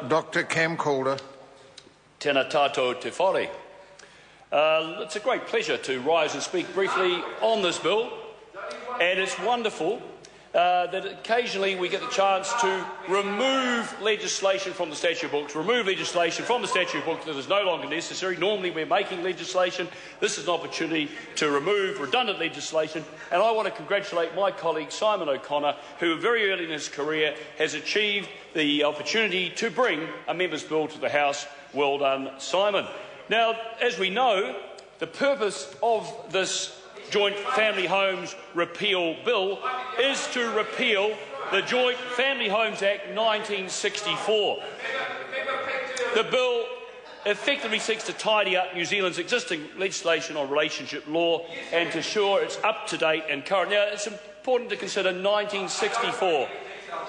Dr. Cam Calder. Tēnā tātou te whare. It's a great pleasure to rise and speak briefly on this bill, and it's wonderful that occasionally we get the chance to remove legislation from the statute books, that is no longer necessary. Normally we're making legislation. This is an opportunity to remove redundant legislation, and I want to congratulate my colleague Simon O'Connor, who very early in his career has achieved the opportunity to bring a member's bill to the House. Well done, Simon. Now, as we know, the purpose of this Joint Family Homes Repeal Bill is to repeal the Joint Family Homes Act 1964. The bill effectively seeks to tidy up New Zealand's existing legislation on relationship law and to ensure it's up-to-date and current. Now, it's important to consider 1964.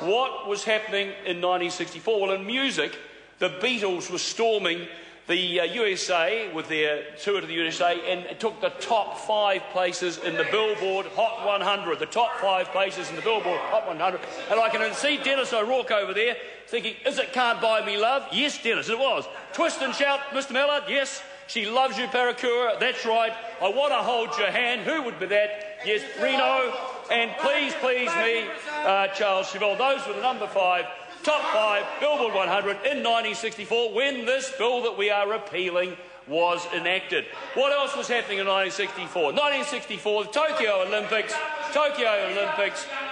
What was happening in 1964? Well, in music, the Beatles were storming the USA with their tour to the USA, and it took the top 5 places in the Billboard Hot 100. The top 5 places in the Billboard Hot 100. And I can see Dennis O'Rourke over there thinking, is it Can't Buy Me Love? Yes, Dennis, it was. Twist and Shout, Mr. Mallard, yes. She Loves You, Parakura, that's right. I Want to Hold Your Hand, who would be that? Yes, Reno. And Please Please Me, Charles Chevelle. Those were the number 5. Top 5 Billboard 100 in 1964 when this bill that we are repealing was enacted. What else was happening in 1964? 1964, the Tokyo Olympics,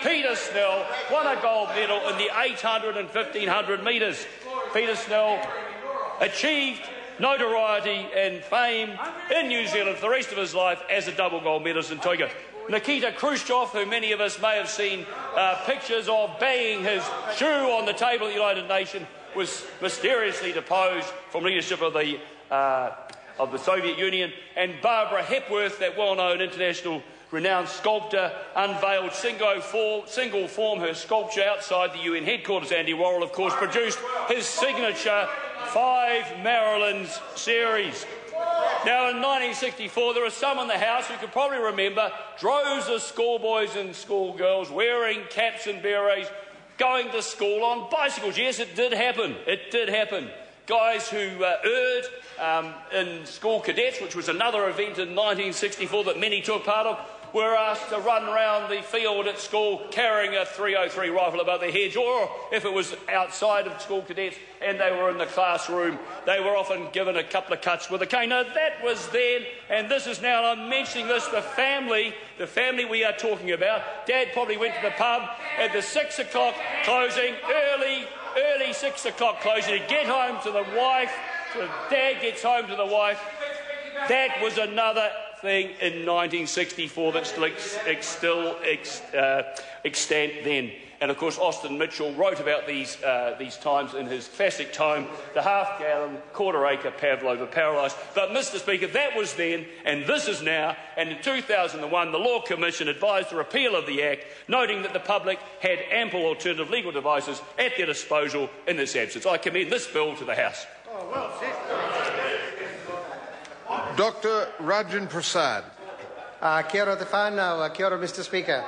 Peter Snell won a gold medal in the 800 and 1500 metres. Peter Snell achieved notoriety and fame in New Zealand for the rest of his life as a double gold medalist in Tokyo. Nikita Khrushchev, who many of us may have seen pictures of banging his shoe on the table at the United Nations, was mysteriously deposed from leadership of the Soviet Union. And Barbara Hepworth, that well-known international renowned sculptor, unveiled single form her sculpture outside the UN headquarters. Andy Worrell, of course, produced his signature 5 Marilyns series. Now, in 1964, there are some in the House who can probably remember droves of schoolboys and schoolgirls wearing caps and berets, going to school on bicycles. Yes, it did happen. It did happen. Guys who erred in school cadets, which was another event in 1964 that many took part of, were asked to run around the field at school carrying a .303 rifle above their heads, or if it was outside of school cadets and they were in the classroom, they were often given a couple of cuts with a cane. Now, that was then, and this is now, and I'm mentioning this, the family we are talking about. Dad probably went to the pub at the 6 o'clock closing, early 6 o'clock closing, to get home to the wife. So Dad gets home to the wife. That was another thing in 1964 that still extant then. And of course, Austin Mitchell wrote about these times in his classic tome, The Half-Gallon, Quarter-Acre Pavlova Paralysed. But, Mr. Speaker, that was then, and this is now. And in 2001, the Law Commission advised the repeal of the Act, noting that the public had ample alternative legal devices at their disposal in this absence. I commend this bill to the House. Oh, well said. Dr. Rajan Prasad. Kia ora te whānau, kia ora, Mr. Speaker.